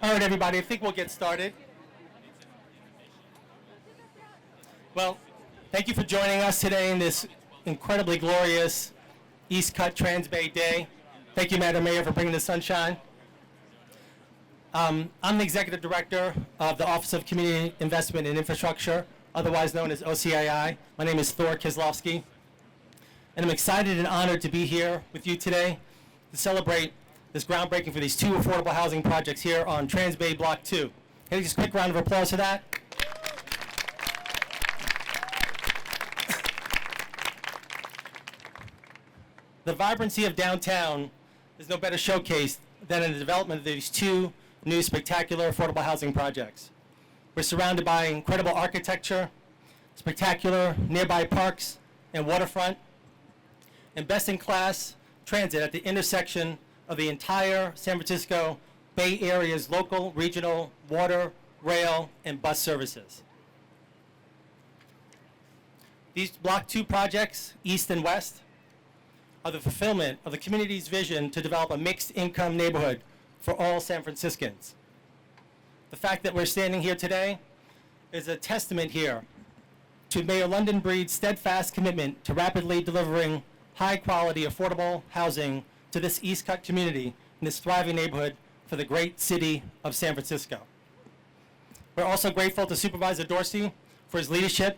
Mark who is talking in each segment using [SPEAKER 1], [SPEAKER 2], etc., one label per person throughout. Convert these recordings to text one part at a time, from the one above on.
[SPEAKER 1] All right, everybody, I think we'll get started. Well, thank you for joining us today in this incredibly glorious East Cut Transbay Day. Thank you, Madam Mayor, for bringing the sunshine. I'm the Executive Director of the Office of Community Investment and Infrastructure, otherwise known as OCII. My name is Thor Kislowski, and I'm excited and honored to be here with you today to celebrate this groundbreaking for these two affordable housing projects here on Transbay Block 2. Can I just a quick round of applause for that? The vibrancy of downtown is no better showcased than in the development of these two new spectacular affordable housing projects. We're surrounded by incredible architecture, spectacular nearby parks and waterfront, and best-in-class transit at the intersection of the entire San Francisco Bay Area's local, regional, water, rail, and bus services. These Block 2 projects, east and west, are the fulfillment of the community's vision to develop a mixed-income neighborhood for all San Franciscans. The fact that we're standing here today is a testament here to Mayor London Breed's steadfast commitment to rapidly delivering high-quality, affordable housing to this East Cut community in this thriving neighborhood for the great city of San Francisco. We're also grateful to Supervisor Dorsey for his leadership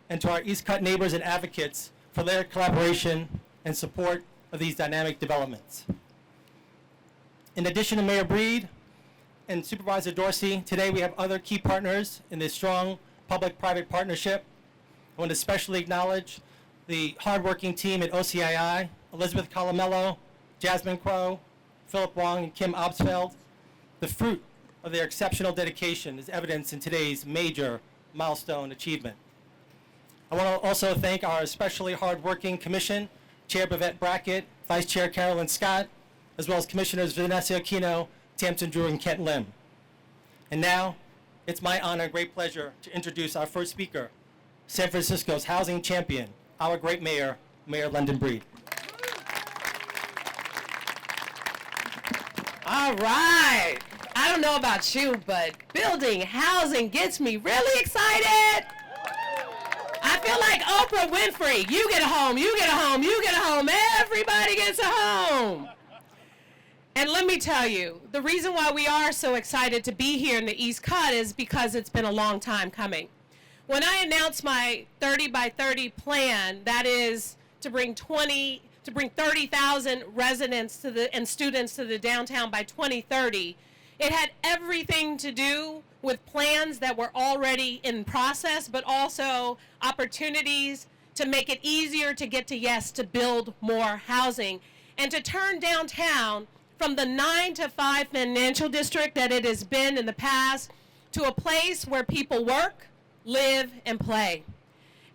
[SPEAKER 1] and to our East Cut neighbors and advocates for their collaboration and support of these dynamic developments. In addition to Mayor Breed and Supervisor Dorsey, today we have other key partners in this strong public-private partnership. I want to especially acknowledge the hardworking team at OCII, Elizabeth Colamello, Jasmine Crow, Philip Wong, and Kim Obsfeld. The fruit of their exceptional dedication is evidenced in today's major milestone achievement. I want to also thank our especially hardworking commission, Chair Bevette Brackett, Vice Chair Carolyn Scott, as well as Commissioners Vanessa Aquino, Tamsin Drew, and Kent Lim. And now, it's my honor and great pleasure to introduce our first speaker, San Francisco's housing champion, our great mayor, Mayor London Breed.
[SPEAKER 2] All right. I don't know about you, but building housing gets me really excited. I feel like Oprah Winfrey. You get a home, you get a home, you get a home. Everybody gets a home. And let me tell you, the reason why we are so excited to be here in the East Cut is because it's been a long time coming. When I announced my 30 by 30 plan, that is to bring 30,000 residents and students to the downtown by 2030, it had everything to do with plans that were already in process, but also opportunities to make it easier to get to yes, to build more housing, and to turn downtown from the 9 to 5 financial district that it has been in the past to a place where people work, live, and play.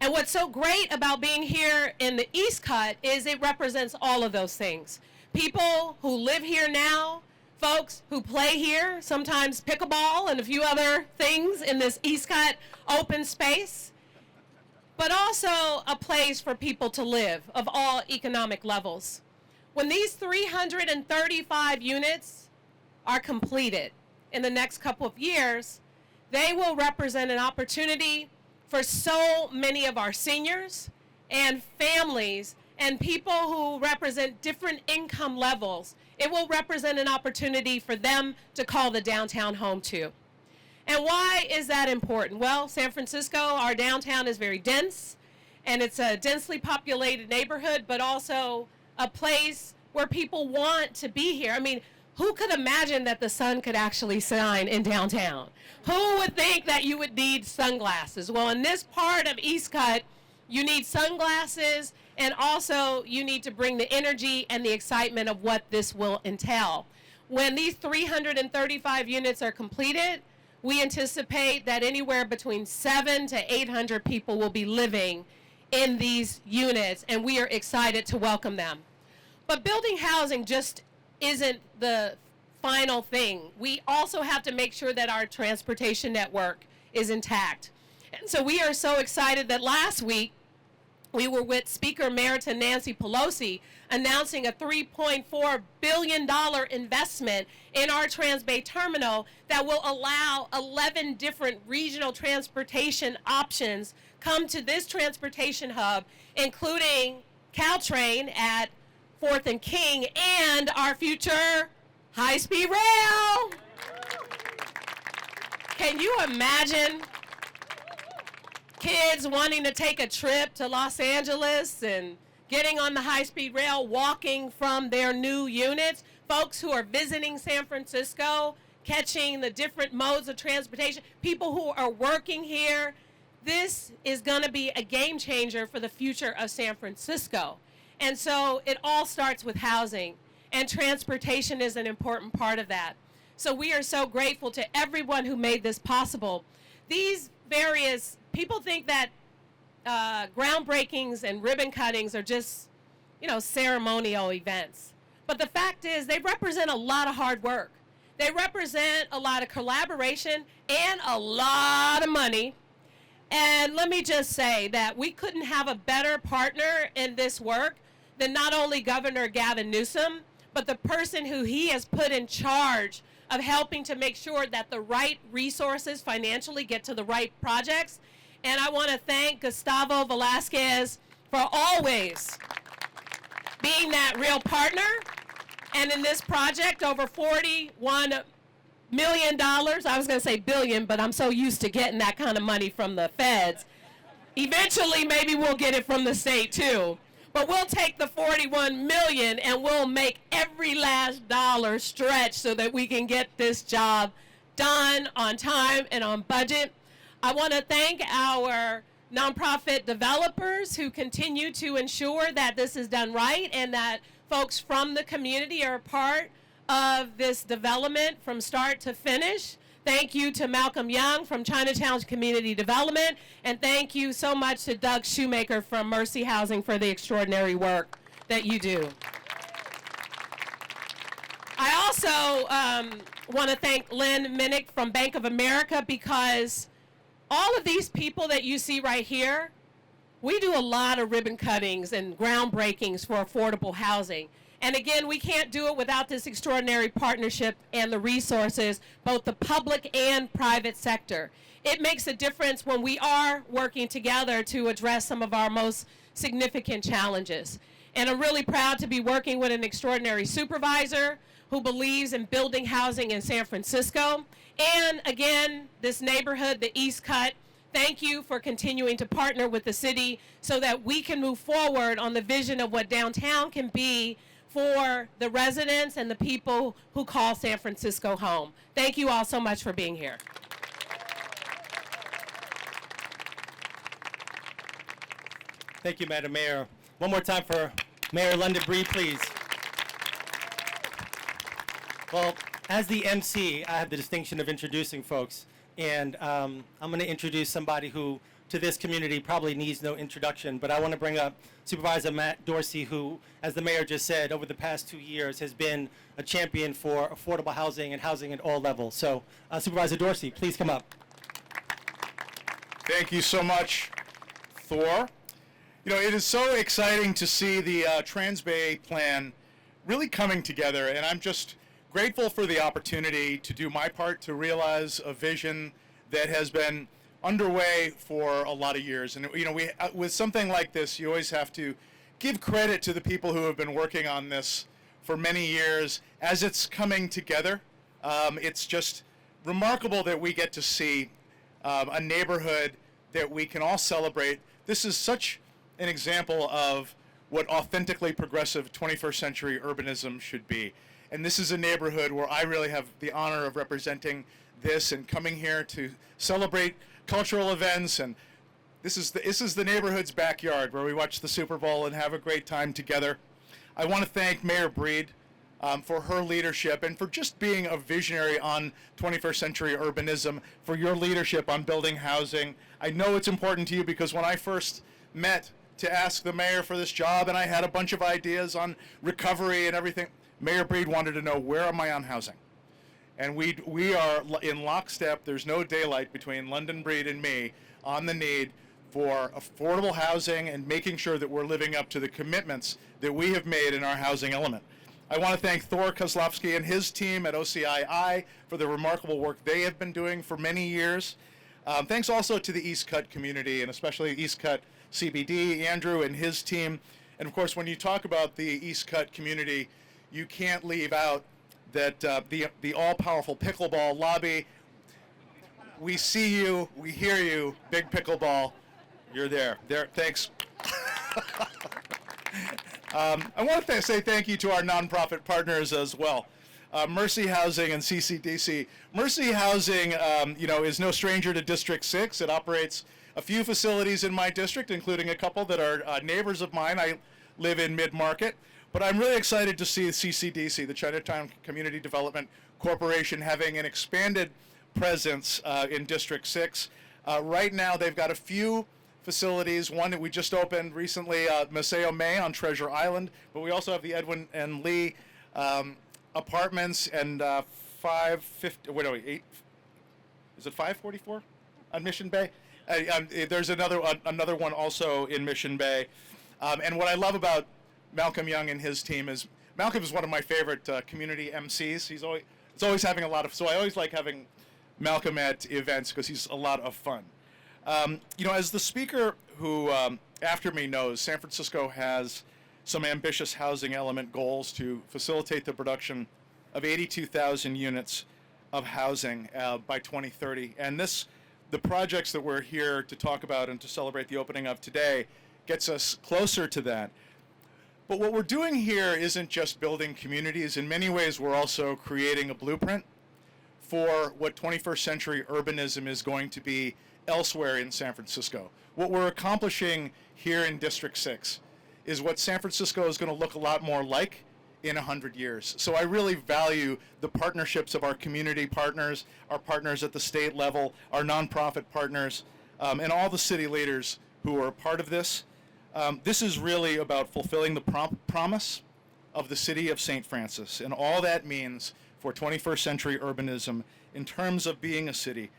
[SPEAKER 2] And what's so great about being here in the East Cut is it represents all of those things. People who live here now, folks who play here, sometimes pickleball and a few other things in this East Cut open space, but also a place for people to live of all economic levels. When these 335 units are completed in the next couple of years, they will represent an opportunity for so many of our seniors and families and people who represent different income levels. It will represent an opportunity for them to call the downtown home too. And why is that important? Well, San Francisco, our downtown is very dense, and it's a densely populated neighborhood, but also a place where people want to be here. I mean, who could imagine that the sun could actually shine in downtown? Who would think that you would need sunglasses? Well, in this part of East Cut, you need sunglasses, and also you need to bring the energy and the excitement of what this will entail. When these 335 units are completed, we anticipate that anywhere between 700 to 800 people will be living in these units, and we are excited to welcome them. But building housing just isn't the final thing. We also have to make sure that our transportation network is intact. And so we are so excited that last week we were with Speaker Emeritus Nancy Pelosi announcing a $3.4 billion investment in our Transbay terminal that will allow 11 different regional transportation options come to this transportation hub, including Caltrain at 4th and King and our future high-speed rail. Can you imagine kids wanting to take a trip to Los Angeles and getting on the high-speed rail, walking from their new units, folks who are visiting San Francisco, catching the different modes of transportation, people who are working here? This is going to be a game changer for the future of San Francisco. And so it all starts with housing, and transportation is an important part of that. So we are so grateful to everyone who made this possible. These various people think that groundbreakings and ribbon cuttings are just, ceremonial events. But the fact is, they represent a lot of hard work. They represent a lot of collaboration and a lot of money. And let me just say that we couldn't have a better partner in this work than not only Governor Gavin Newsom, but the person who he has put in charge of helping to make sure that the right resources financially get to the right projects. And I want to thank Gustavo Velasquez for always being that real partner. And in this project, over $41 million, I was going to say billion, but I'm so used to getting that kind of money from the feds. Eventually, maybe we'll get it from the state too. But we'll take the 41 million and we'll make every last dollar stretch so that we can get this job done on time and on budget. I want to thank our nonprofit developers who continue to ensure that this is done right and that folks from the community are a part of this development from start to finish. Thank you to Malcolm Young from Chinatown Community Development, and thank you so much to Doug Shoemaker from Mercy Housing for the extraordinary work that you do. I also want to thank Lynn Minnick from Bank of America, because all of these people that you see right here, we do a lot of ribbon cuttings and groundbreakings for affordable housing. And again, we can't do it without this extraordinary partnership and the resources, both the public and private sector. It makes a difference when we are working together to address some of our most significant challenges. And I'm really proud to be working with an extraordinary supervisor who believes in building housing in San Francisco. And again, this neighborhood, the East Cut, thank you for continuing to partner with the city so that we can move forward on the vision of what downtown can be for the residents and the people who call San Francisco home. Thank you all so much for being here.
[SPEAKER 1] Thank you, Madam Mayor. One more time for Mayor London Breed, please. Well, as the MC, I have the distinction of introducing folks. And I'm going to introduce somebody who, to this community, probably needs no introduction. But I want to bring up Supervisor Matt Dorsey, who, as the mayor just said, over the past 2 years has been a champion for affordable housing and housing at all levels. So, Supervisor Dorsey, please come up.
[SPEAKER 3] Thank you so much, Thor. It is so exciting to see the Transbay plan really coming together, and I'm just grateful for the opportunity to do my part to realize a vision that has been underway for a lot of years. And we with something like this, you always have to give credit to the people who have been working on this for many years. As it's coming together, it's just remarkable that we get to see a neighborhood that we can all celebrate. This is such an example of what authentically progressive 21st century urbanism should be. And this is a neighborhood where I really have the honor of representing this and coming here to celebrate cultural events. And this is the neighborhood's backyard where we watch the Super Bowl and have a great time together. I want to thank Mayor Breed for her leadership and for just being a visionary on 21st century urbanism, for your leadership on building housing. I know it's important to you because when I first met to ask the mayor for this job and I had a bunch of ideas on recovery and everything, Mayor Breed wanted to know, where am I on housing? And we are in lockstep. There's no daylight between London Breed and me on the need for affordable housing and making sure that we're living up to the commitments that we have made in our housing element. I want to thank Thor Kozlowski and his team at OCII for the remarkable work they have been doing for many years. Thanks also to the East Cut community, and especially East Cut CBD, Andrew and his team. And of course, when you talk about the East Cut community, you can't leave out that the all-powerful pickleball lobby. We see you, we hear you, big pickleball. You're there. Thanks. I want to say thank you to our nonprofit partners as well. Mercy Housing and CCDC. Mercy Housing, is no stranger to District 6. It operates a few facilities in my district, including a couple that are neighbors of mine. I live in Mid-Market. But I'm really excited to see CCDC, the Chinatown Community Development Corporation, having an expanded presence in District 6. Right now, they've got a few facilities. One that we just opened recently, Maceo May on Treasure Island. But we also have the Edwin and Lee apartments and 550. Wait, no, 8. Is it 544 on Mission Bay? There's another one also in Mission Bay. And what I love about Malcolm Young and his team is Malcolm is one of my favorite community MCs. He's always having a lot of, so I always like having Malcolm at events because he's a lot of fun. As the speaker who after me knows, San Francisco has some ambitious housing element goals to facilitate the production of 82,000 units of housing by 2030. And the projects that we're here to talk about and to celebrate the opening of today gets us closer to that. But what we're doing here isn't just building communities. In many ways, we're also creating a blueprint for what 21st century urbanism is going to be elsewhere in San Francisco. What we're accomplishing here in District 6 is what San Francisco is going to look a lot more like in 100 years. So I really value the partnerships of our community partners, our partners at the state level, our nonprofit partners, and all the city leaders who are a part of this. This is really about fulfilling the promise of the city of St. Francis and all that means for 21st century urbanism in terms of being a city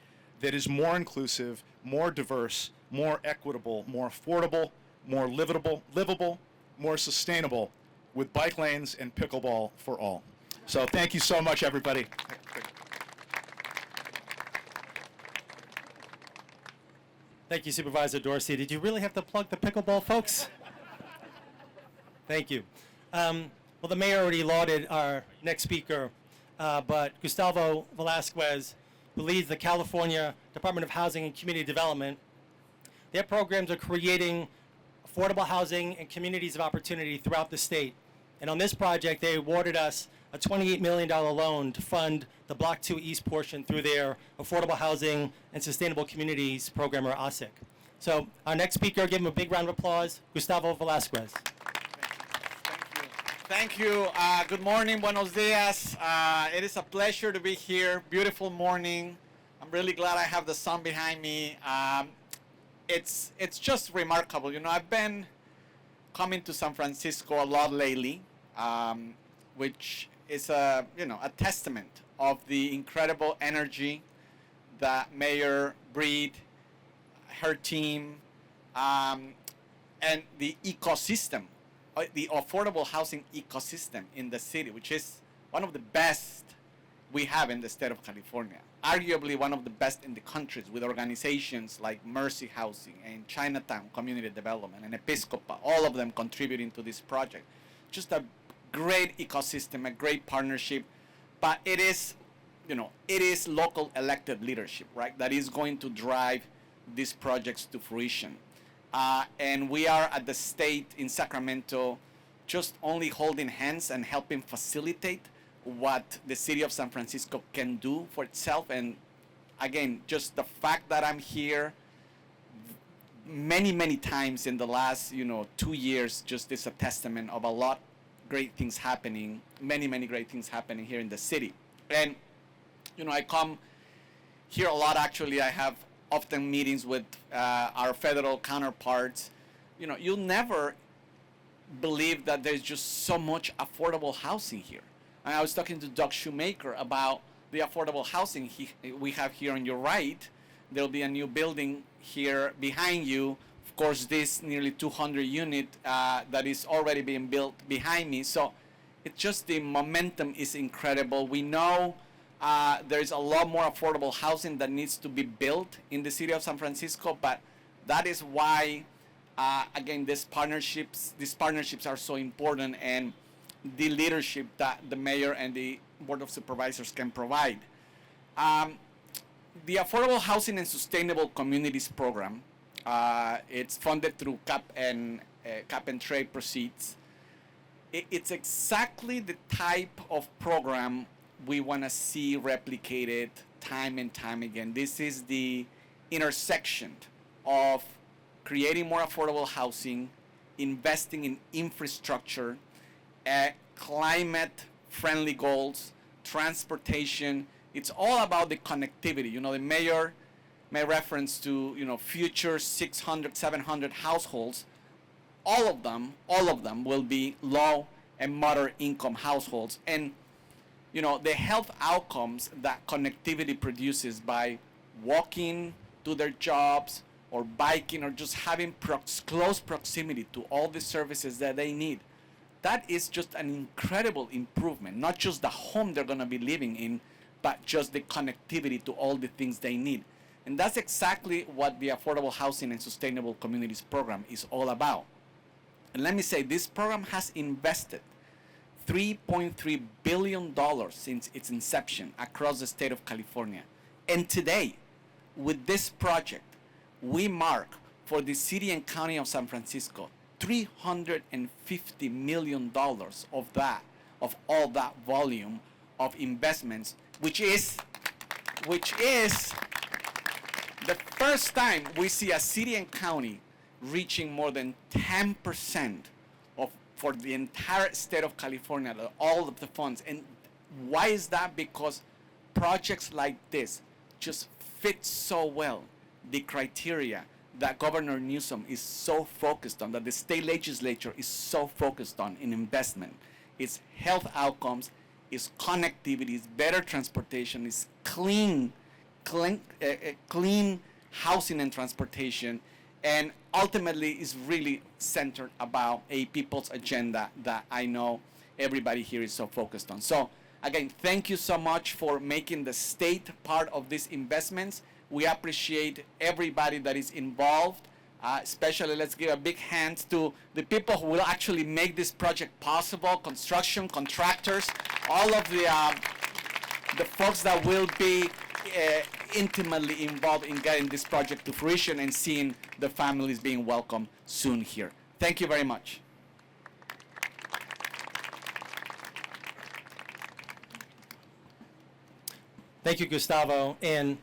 [SPEAKER 3] that is more inclusive, more diverse, more equitable, more affordable, more livable, more sustainable, with bike lanes and pickleball for all. So thank you so much, everybody.
[SPEAKER 1] Thank you, Supervisor Dorsey. Did you really have to plug the pickleball, folks? Thank you. Well, the mayor already lauded our next speaker, but Gustavo Velasquez, who leads the California Department of Housing and Community Development, their programs are creating affordable housing and communities of opportunity throughout the state. And on this project, they awarded us a $28 million loan to fund the Block 2 East portion through their Affordable Housing and Sustainable Communities Program, or ASIC. So our next speaker, give him a big round of applause, Gustavo Velasquez.
[SPEAKER 4] Thank you. Good morning, buenos dias. It is a pleasure to be here. Beautiful morning. I'm really glad I have the sun behind me. It's just remarkable. I've been coming to San Francisco a lot lately, which is a testament of the incredible energy that Mayor Breed, her team, and the ecosystem, the affordable housing ecosystem in the city, which is one of the best we have in the state of California. Arguably one of the best in the country, with organizations like Mercy Housing and Chinatown Community Development and Episcopal, all of them contributing to this project. Just a great ecosystem, a great partnership, but it is local elected leadership, right, that is going to drive these projects to fruition. And we are at the state in Sacramento just only holding hands and helping facilitate what the city of San Francisco can do for itself. And again, just the fact that I'm here many times in the last 2 years just is a testament of a lot great things happening, many great things happening here in the city. And I come here a lot. Actually, I have often meetings with our federal counterparts. You'll never believe that there's just so much affordable housing here. And I was talking to Doug Shoemaker about the affordable housing we have here on your right. There'll be a new building here behind you. Of course, this nearly 200 unit that is already being built behind me. So it's just the momentum is incredible. We know there's a lot more affordable housing that needs to be built in the city of San Francisco, but that is why, again, these partnerships are so important, and the leadership that the mayor and the board of supervisors can provide. The Affordable Housing and Sustainable Communities program, it's funded through cap and trade proceeds. It's exactly the type of program we want to see replicated time and time again. This is the intersection of creating more affordable housing, investing in infrastructure, climate-friendly goals, transportation. It's all about the connectivity. You know, the mayor made reference to, future 600, 700 households. All of them will be low and moderate income households. And, the health outcomes that connectivity produces by walking to their jobs or biking or just having close proximity to all the services that they need, that is just an incredible improvement. Not just the home they're going to be living in, but just the connectivity to all the things they need. And that's exactly what the Affordable Housing and Sustainable Communities program is all about. And let me say, this program has invested $3.3 billion since its inception across the state of California. And today, with this project, we mark for the city and county of San Francisco $350 million of all that volume of investments, which is the first time we see a city and county reaching more than 10% for the entire state of California, all of the funds. And why is that? Because projects like this just fit so well the criteria that Governor Newsom is so focused on, that the state legislature is so focused on in investment. It's health outcomes, it's connectivity, it's better transportation, it's clean housing and transportation, and ultimately is really centered about a people's agenda that I know everybody here is so focused on. So again, thank you so much for making the state part of these investments. We appreciate everybody that is involved. Especially, let's give a big hand to the people who will actually make this project possible: construction, contractors, all of the folks that will be intimately involved in getting this project to fruition and seeing the families being welcomed soon here. Thank you very much.
[SPEAKER 1] Thank you, Gustavo. And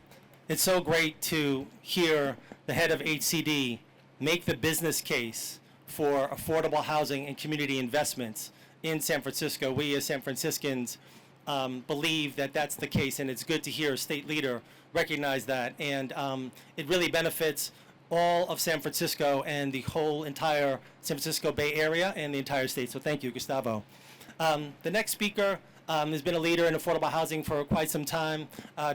[SPEAKER 1] it's so great to hear the head of HCD make the business case for affordable housing and community investments in San Francisco. We as San Franciscans believe that that's the case, and it's good to hear a state leader recognize that. And it really benefits all of San Francisco and the whole entire San Francisco Bay Area and the entire state. So thank you, Gustavo. The next speaker has been a leader in affordable housing for quite some time.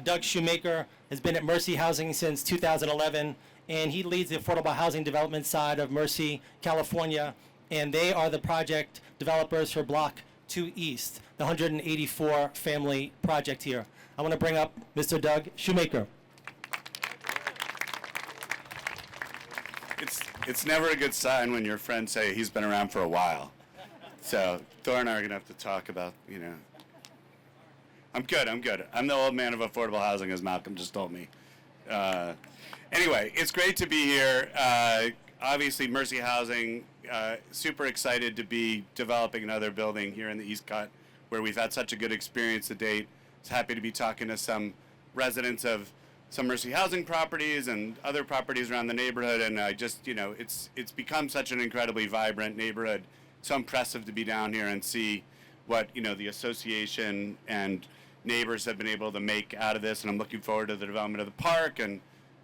[SPEAKER 1] Doug Shoemaker has been at Mercy Housing since 2011, and he leads the affordable housing development side of Mercy, California, and they are the project developers for Block 2 East, the 184 family project here. I want to bring up Mr. Doug Shoemaker.
[SPEAKER 5] It's never a good sign when your friends say he's been around for a while. So Thor and I are going to have to talk about, I'm good. I'm the old man of affordable housing, as Malcolm just told me. Anyway, it's great to be here. Obviously, Mercy Housing, super excited to be developing another building here in the East Cut, where we've had such a good experience to date. I was happy to be talking to some residents of some Mercy Housing properties and other properties around the neighborhood, and I just, it's become such an incredibly vibrant neighborhood. So impressive to be down here and see what, the association and neighbors have been able to make out of this, and I'm looking forward to the development of the park. And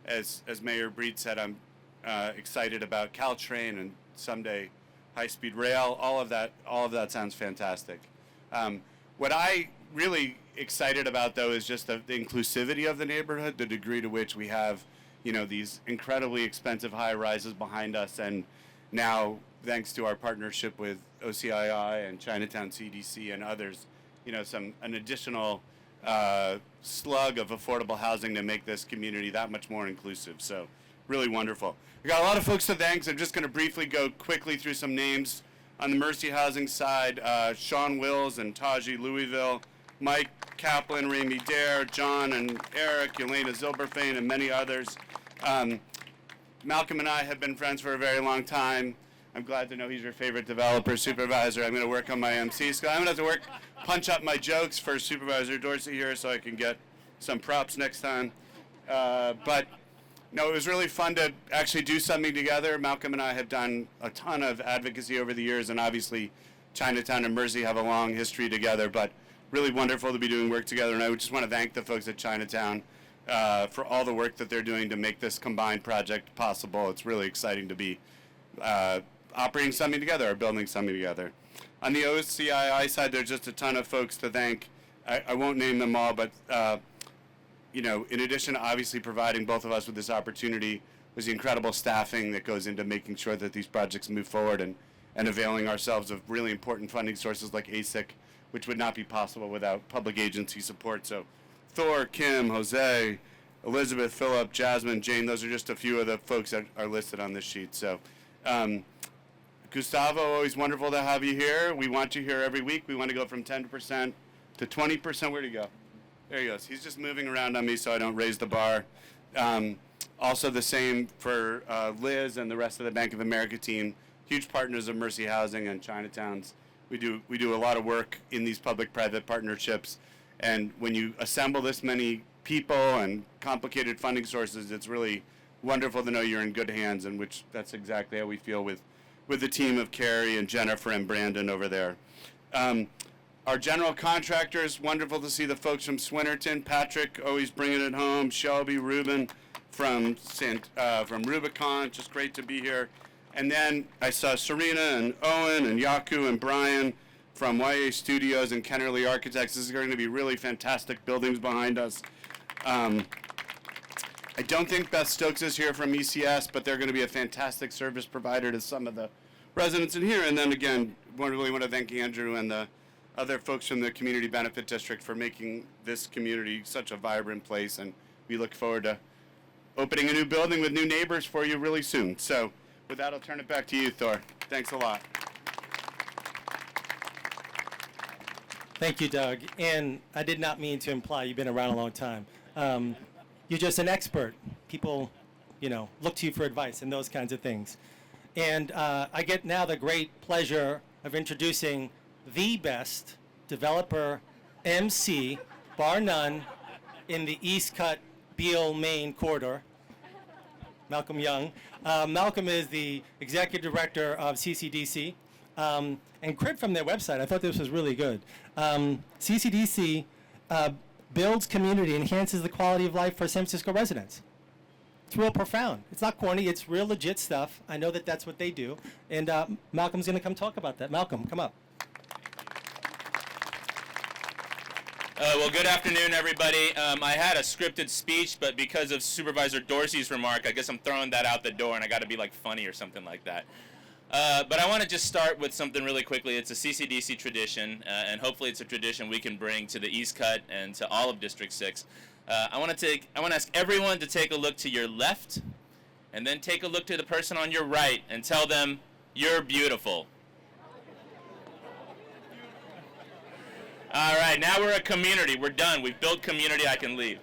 [SPEAKER 5] as Mayor Breed said, I'm excited about Caltrain and someday high-speed rail. All of that sounds fantastic. What I really excited about, though, is just the inclusivity of the neighborhood, the degree to which we have, these incredibly expensive high-rises behind us, and now, thanks to our partnership with OCII and Chinatown CDC and others, an additional slug of affordable housing to make this community that much more inclusive. So, really wonderful. We got a lot of folks to thank, so I'm just going to briefly go quickly through some names. On the Mercy Housing side, Sean Wills and Taji Louisville, Mike Kaplan, Ramey Dare, John and Eric, Elena Zilberfein, and many others. Malcolm and I have been friends for a very long time. I'm glad to know he's your favorite developer supervisor. I'm going to work on my MC skill. I'm going to have to punch up my jokes for Supervisor Dorsey here so I can get some props next time. But no, it was really fun to actually do something together. Malcolm and I have done a ton of advocacy over the years, and obviously Chinatown and Mercy have a long history together, but really wonderful to be doing work together. And I just want to thank the folks at Chinatown for all the work that they're doing to make this combined project possible. It's really exciting to be operating something together or building something together. On the OCII side, there's just a ton of folks to thank. I won't name them all, but in addition to obviously providing both of us with this opportunity, was the incredible staffing that goes into making sure that these projects move forward and availing ourselves of really important funding sources like ASIC, which would not be possible without public agency support. So Thor, Kim, Jose, Elizabeth, Philip, Jasmine, Jane, those are just a few of the folks that are listed on this sheet. So Gustavo, always wonderful to have you here. We want you here every week. We want to go from 10% to 20%. Where'd he go? There he goes. He's just moving around on me so I don't raise the bar. Also the same for Liz and the rest of the Bank of America team, huge partners of Mercy Housing and Chinatown's. We do a lot of work in these public-private partnerships, and when you assemble this many people and complicated funding sources, it's really wonderful to know you're in good hands, and which that's exactly how we feel with the team of Carrie and Jennifer and Brandon over there. Our general contractors, wonderful to see the folks from Swinnerton, Patrick always bringing it home, Shelby, Ruben from Rubicon, just great to be here. And then I saw Serena and Owen and Yaku and Brian from YA Studios and Kennerly Architects. This is going to be really fantastic buildings behind us. I don't think Beth Stokes is here from ECS, but they're going to be a fantastic service provider to some of the residents in here. And then again, really want to thank Andrew and the other folks from the Community Benefit District for making this community such a vibrant place. And we look forward to opening a new building with new neighbors for you really soon. So with that, I'll turn it back to you, Thor. Thanks a lot.
[SPEAKER 1] Thank you, Doug. And I did not mean to imply you've been around a long time. You're just an expert. People, look to you for advice and those kinds of things. And I get now the great pleasure of introducing the best developer MC, bar none, in the East Cut Beale Maine corridor, Malcolm Young. Malcolm is the executive director of CCDC. And credit from their website, I thought this was really good. CCDC builds community, enhances the quality of life for San Francisco residents. It's real profound. It's not corny. It's real legit stuff. I know that that's what they do. And Malcolm's going to come talk about that. Malcolm, come up.
[SPEAKER 6] Well, good afternoon, everybody. I had a scripted speech, but because of Supervisor Dorsey's remark, I guess I'm throwing that out the door, and I got to be funny or something like that. But I want to just start with something really quickly. It's a CCDC tradition, and hopefully it's a tradition we can bring to the East Cut and to all of District 6. I want to ask everyone to take a look to your left, and then take a look to the person on your right, and tell them, "You're beautiful." All right, now we're a community. We're done. We've built community. I can leave.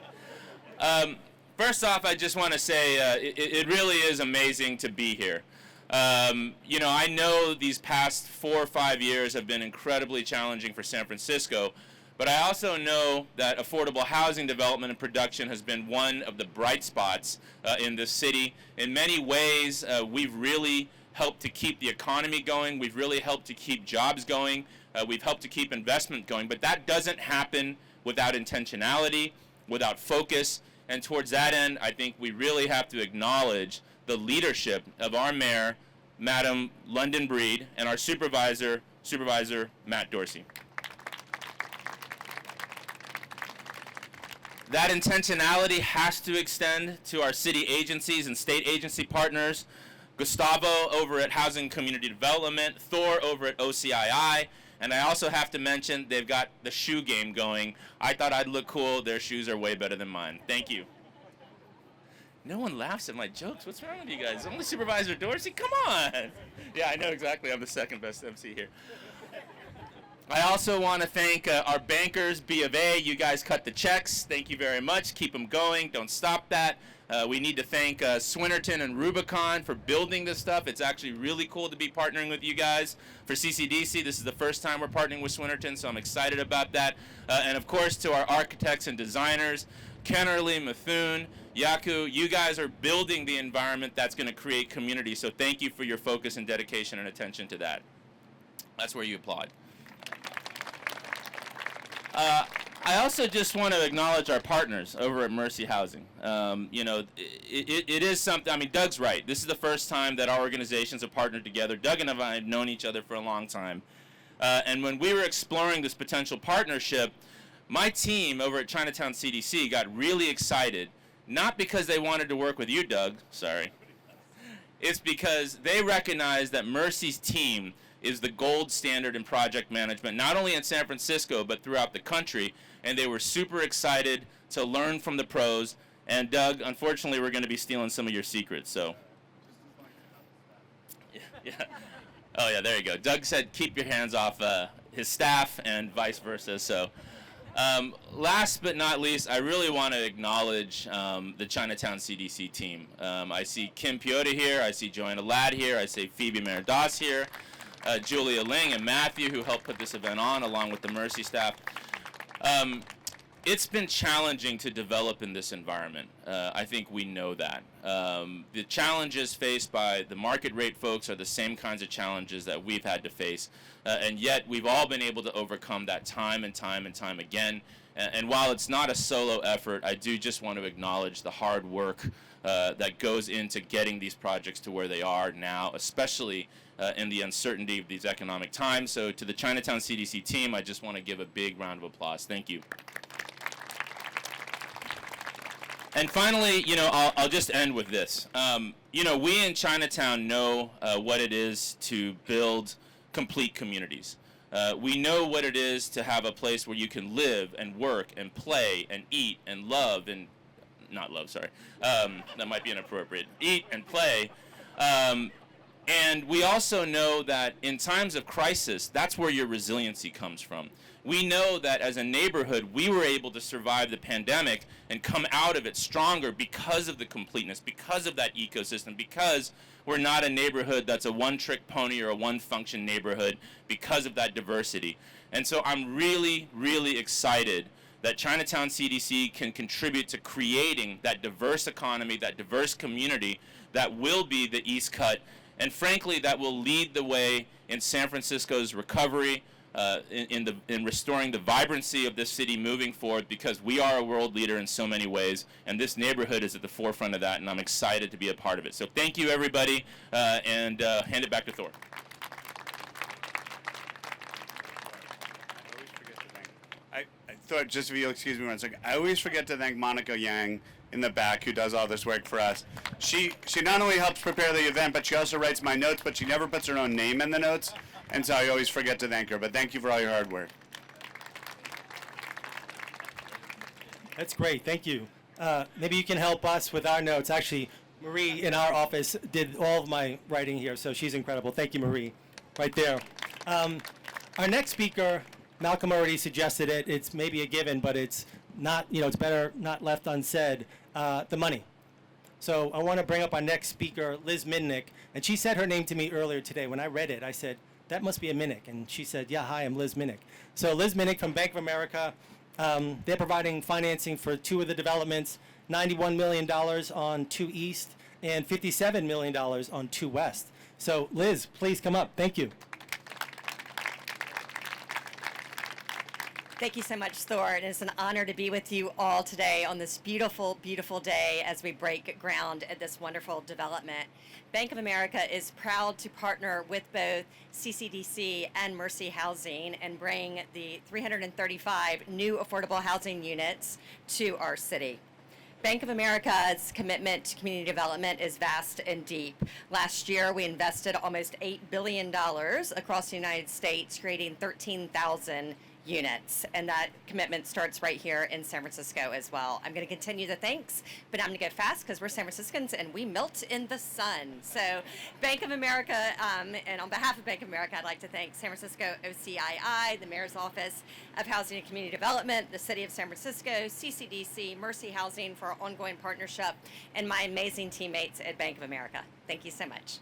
[SPEAKER 6] First off, I just want to say it really is amazing to be here. I know these past 4 or 5 years have been incredibly challenging for San Francisco, but I also know that affordable housing development and production has been one of the bright spots in this city. In many ways, we've really helped to keep the economy going. We've really helped to keep jobs going. We've helped to keep investment going, but that doesn't happen without intentionality, without focus, and towards that end, I think we really have to acknowledge the leadership of our mayor, Madam London Breed, and our supervisor, Supervisor Matt Dorsey. That intentionality has to extend to our city agencies and state agency partners. Gustavo over at Housing Community Development, Thor over at OCII, and I also have to mention they've got the shoe game going. I thought I'd look cool. Their shoes are way better than mine. Thank you. No one laughs at my jokes. What's wrong with you guys? Only Supervisor Dorsey? Come on. Yeah, I know exactly. I'm the second best MC here. I also want to thank our bankers, B of A. You guys cut the checks. Thank you very much. Keep them going. Don't stop that. We need to thank Swinnerton and Rubicon for building this stuff. It's actually really cool to be partnering with you guys. For CCDC, this is the first time we're partnering with Swinnerton, so I'm excited about that. And of course, to our architects and designers, Kennerly, Methune, Yaku, you guys are building the environment that's going to create community, so thank you for your focus and dedication and attention to that. That's where you applaud. I also just want to acknowledge our partners over at Mercy Housing. You know, it is something, I mean, Doug's right. This is the first time that our organizations have partnered together. Doug and I have known each other for a long time. And when we were exploring this potential partnership, my team over at Chinatown CDC got really excited, not because they wanted to work with you, Doug, sorry. It's because they recognized that Mercy's team is the gold standard in project management, not only in San Francisco, but throughout the country. And they were super excited to learn from the pros. And Doug, unfortunately, we're going to be stealing some of your secrets, so. Yeah. Oh, yeah, there you go. Doug said keep your hands off his staff and vice versa, so. Last but not least, I really want to acknowledge the Chinatown CDC team. I see Kim Piota here, I see Joanna Ladd here, I see Phoebe Meridas here, Julia Ling and Matthew, who helped put this event on, along with the Mercy staff. It's been challenging to develop in this environment. I think we know that. The challenges faced by the market rate folks are the same kinds of challenges that we've had to face. And yet we've all been able to overcome that time and time and time again. And while it's not a solo effort, I do just want to acknowledge the hard work that goes into getting these projects to where they are now, especially in the uncertainty of these economic times. So to the Chinatown CDC team, I just want to give a big round of applause. Thank you. And finally, you know, I'll just end with this. You know, we in Chinatown know what it is to build complete communities. We know what it is to have a place where you can live and work and play and eat and love and, not love, sorry. That might be inappropriate. Eat and play. And we also know that in times of crisis, that's where your resiliency comes from. We know that as a neighborhood, we were able to survive the pandemic and come out of it stronger because of the completeness, because of that ecosystem, because we're not a neighborhood that's a one-trick pony or a one-function neighborhood, because of that diversity. And so I'm really, really excited that Chinatown CDC can contribute to creating that diverse economy, that diverse community that will be the East Cut, and frankly, that will lead the way in San Francisco's recovery, in restoring the vibrancy of this city moving forward, because we are a world leader in so many ways, and this neighborhood is at the forefront of that, and I'm excited to be a part of it. So thank you, everybody, and hand it back to Thor.
[SPEAKER 5] I thought, just if you'll excuse me 1 second, I always forget to thank Monica Yang in the back, who does all this work for us. She not only helps prepare the event, but she also writes my notes, but she never puts her own name in the notes, and so I always forget to thank her. But thank you for all your hard work.
[SPEAKER 1] That's great. Thank you. Maybe you can help us with our notes. Actually, Marie in our office did all of my writing here, so she's incredible. Thank you, Marie. Right there. Our next speaker, Malcolm already suggested it. It's maybe a given, but it's not, you know, it's better not left unsaid. The money. So I want to bring up our next speaker, Liz Minnick, and she said her name to me earlier today. When I read it, I said, that must be a Minnick. And she said, yeah, hi, I'm Liz Minnick. So Liz Minnick from Bank of America, they're providing financing for 2 of the developments, $91 million on 2 East and $57 million on 2 West. So Liz, please come up. Thank you.
[SPEAKER 7] Thank you so much, Thor. And it's an honor to be with you all today on this beautiful, beautiful day as we break ground at this wonderful development. Bank of America is proud to partner with both CCDC and Mercy Housing and bring the 335 new affordable housing units to our city. Bank of America's commitment to community development is vast and deep. Last year, we invested almost $8 billion across the United States, creating 13,000 units, and that commitment starts right here in San Francisco as well. I'm going to continue the thanks, but I'm going to go fast because we're San Franciscans and we melt in the sun. So Bank of America, and on behalf of Bank of America, I'd like to thank San Francisco OCII, the Mayor's Office of Housing and Community Development, the City of San Francisco, CCDC, Mercy Housing for our ongoing partnership, and my amazing teammates at Bank of America. Thank you so much.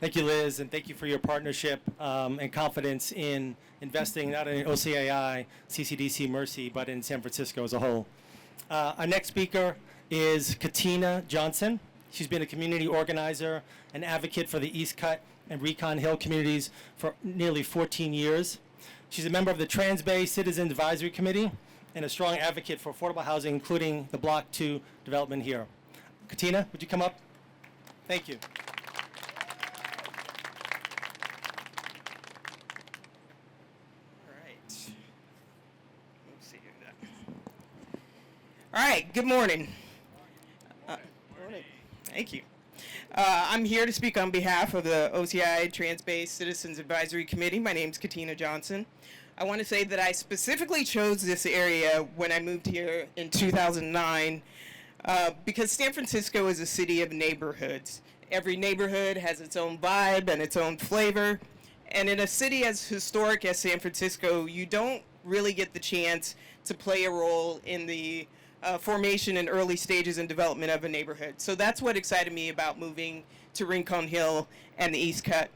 [SPEAKER 1] Thank you, Liz, and thank you for your partnership and confidence in investing not in OCII, CCDC, Mercy, but in San Francisco as a whole. Our next speaker is Katina Johnson. She's been a community organizer and advocate for the East Cut and Recon Hill communities for nearly 14 years. She's a member of the Transbay Citizens Advisory Committee and a strong advocate for affordable housing, including the Block 2 development here. Katina, would you come up? Thank you.
[SPEAKER 8] All right, good morning. Thank you. I'm here to speak on behalf of the OCI Transbay Citizens Advisory Committee. My name's Katina Johnson. I want to say that I specifically chose this area when I moved here in 2009 because San Francisco is a city of neighborhoods. Every neighborhood has its own vibe and its own flavor. And in a city as historic as San Francisco, you don't really get the chance to play a role in the formation and early stages and development of a neighborhood. So that's what excited me about moving to Rincon Hill and the East Cut.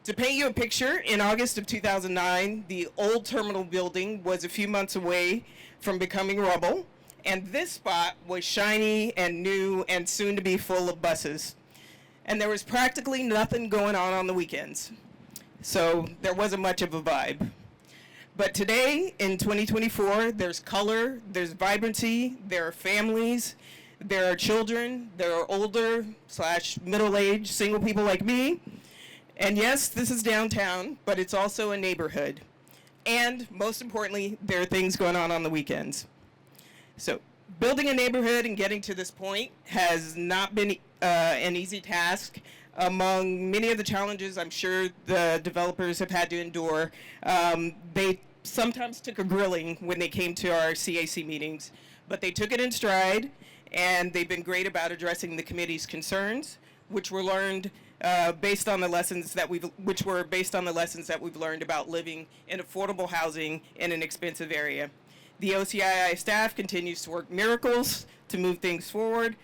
[SPEAKER 8] To paint you a picture, in August of 2009, the old terminal building was a few months away from becoming rubble, and this spot was shiny and new and soon to be full of buses. And there was practically nothing going on the weekends. So there wasn't much of a vibe. But today, in 2024, there's color, there's vibrancy, there are families, there are children, there are older / middle-aged single people like me. And yes, this is downtown, but it's also a neighborhood. And most importantly, there are things going on the weekends. So building a neighborhood and getting to this point has not been an easy task. Among many of the challenges I'm sure the developers have had to endure, they sometimes took a grilling when they came to our CAC meetings, but they took it in stride, and they've been great about addressing the committee's concerns, which were learned based on the lessons that we've learned about living in affordable housing in an expensive area. The OCII staff continues to work miracles to move things forward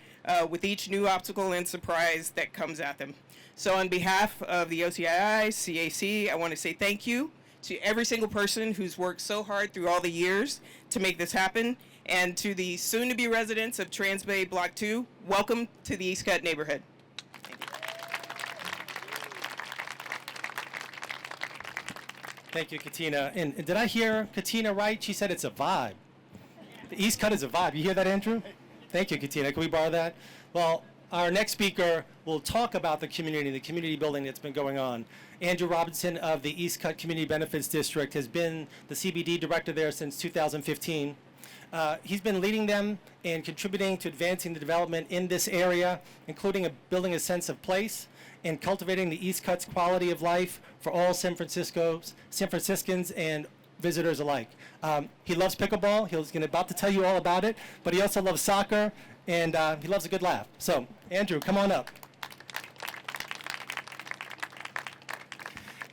[SPEAKER 8] with each new obstacle and surprise that comes at them. So on behalf of the OCII, CAC, I want to say thank you to every single person who's worked so hard through all the years to make this happen, and to the soon-to-be residents of Transbay Block 2, welcome to the East Cut neighborhood.
[SPEAKER 1] Thank you, Katina. And did I hear Katina right? She said it's a vibe. The East Cut is a vibe. You hear that, Andrew? Thank you, Katina. Can we borrow that? Well, our next speaker will talk about the community building that's been going on. Andrew Robinson of the East Cut Community Benefits District has been the CBD director there since 2015. He's been leading them and contributing to advancing the development in this area, including building a sense of place and cultivating the East Cut's quality of life for all San Franciscans and visitors alike. He loves pickleball. He's about to tell you all about it, but he also loves soccer, and he loves a good laugh. So, Andrew, come on up.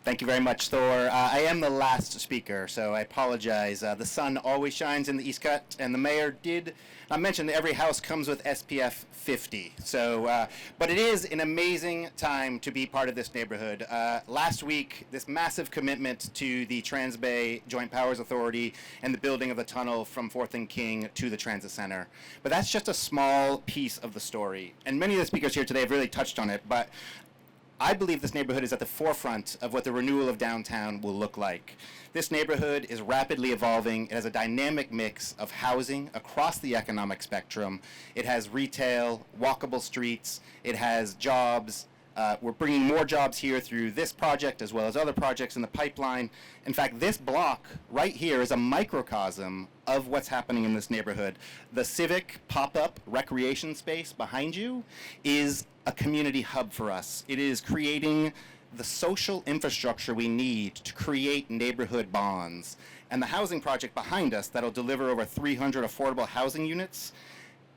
[SPEAKER 9] Thank you very much, Thor. I am the last speaker, so I apologize. The sun always shines in the East Cut, and the mayor did mention that every house comes with SPF 50. So, but it is an amazing time to be part of this neighborhood. Last week, this massive commitment to the Transbay Joint Powers Authority and the building of the tunnel from 4th and King to the Transit Center. But that's just a small piece of the story. And many of the speakers here today have really touched on it, but I believe this neighborhood is at the forefront of what the renewal of downtown will look like. This neighborhood is rapidly evolving. It has a dynamic mix of housing across the economic spectrum. It has retail, walkable streets, it has jobs. We're bringing more jobs here through this project as well as other projects in the pipeline. In fact, this block right here is a microcosm of what's happening in this neighborhood. The civic pop-up recreation space behind you is a community hub for us. It is creating the social infrastructure we need to create neighborhood bonds. And the housing project behind us that'll deliver over 300 affordable housing units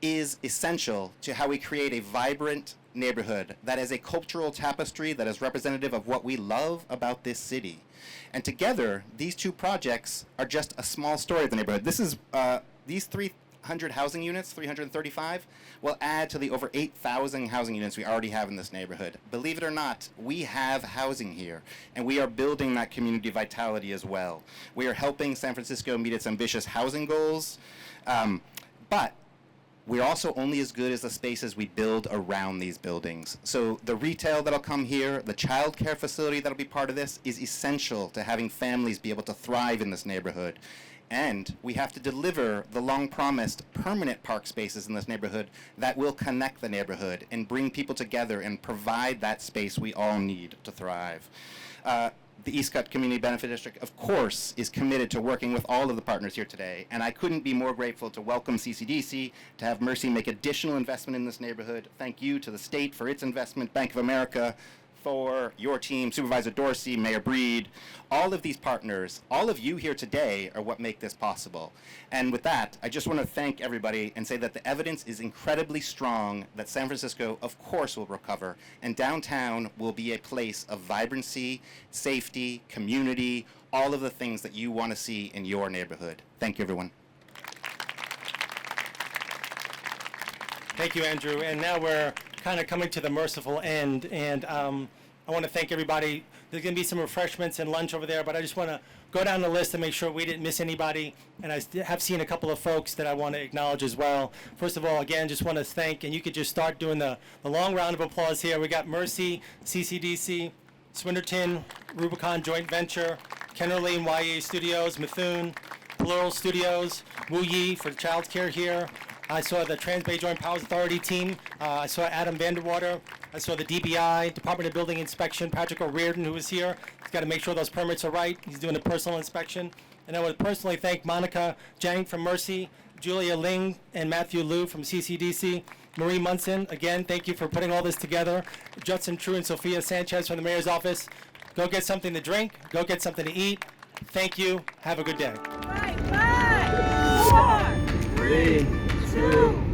[SPEAKER 9] is essential to how we create a vibrant neighborhood that is a cultural tapestry that is representative of what we love about this city. And together, these two projects are just a small story of the neighborhood. This is, these 300 housing units, 335, will add to the over 8,000 housing units we already have in this neighborhood. Believe it or not, we have housing here, and we are building that community vitality as well. We are helping San Francisco meet its ambitious housing goals, but we're also only as good as the spaces we build around these buildings. So the retail that'll come here, the child care facility that'll be part of this is essential to having families be able to thrive in this neighborhood. And we have to deliver the long-promised permanent park spaces in this neighborhood that will connect the neighborhood and bring people together and provide that space we all need to thrive. The East Cut Community Benefit District, of course, is committed to working with all of the partners here today, and I couldn't be more grateful to welcome CCDC, to have Mercy make additional investment in this neighborhood. Thank you to the state for its investment, Bank of America, for your team, Supervisor Dorsey, Mayor Breed, all of these partners, all of you here today are what make this possible. And with that, I just want to thank everybody and say that the evidence is incredibly strong that San Francisco, of course, will recover, and downtown will be a place of vibrancy, safety, community, all of the things that you want to see in your neighborhood. Thank you, everyone.
[SPEAKER 1] Thank you, Andrew. And now we're kind of coming to the merciful end, and I want to thank everybody. There's going to be some refreshments and lunch over there, but I just want to go down the list and make sure we didn't miss anybody. And I have seen a couple of folks that I want to acknowledge as well. First of all, again, just want to thank, and you could just start doing the long round of applause here. We got Mercy, CCDC, Swinnerton, Rubicon Joint Venture, Kennerly and YA Studios, Methuen, Plural Studios, Wu Yi for child care here. I saw the Transbay Joint Powers Authority team. I saw Adam Vanderwater. I saw the DBI, Department of Building Inspection, Patrick O'Riordan, who was here. He's got to make sure those permits are right. He's doing a personal inspection. And I want to personally thank Monica Jang from Mercy, Julia Ling and Matthew Liu from CCDC, Marie Munson. Again, thank you for putting all this together. Judson True and Sophia Sanchez from the Mayor's Office. Go get something to drink. Go get something to eat. Thank you. Have a good day.
[SPEAKER 10] 5, 4, 3, 2,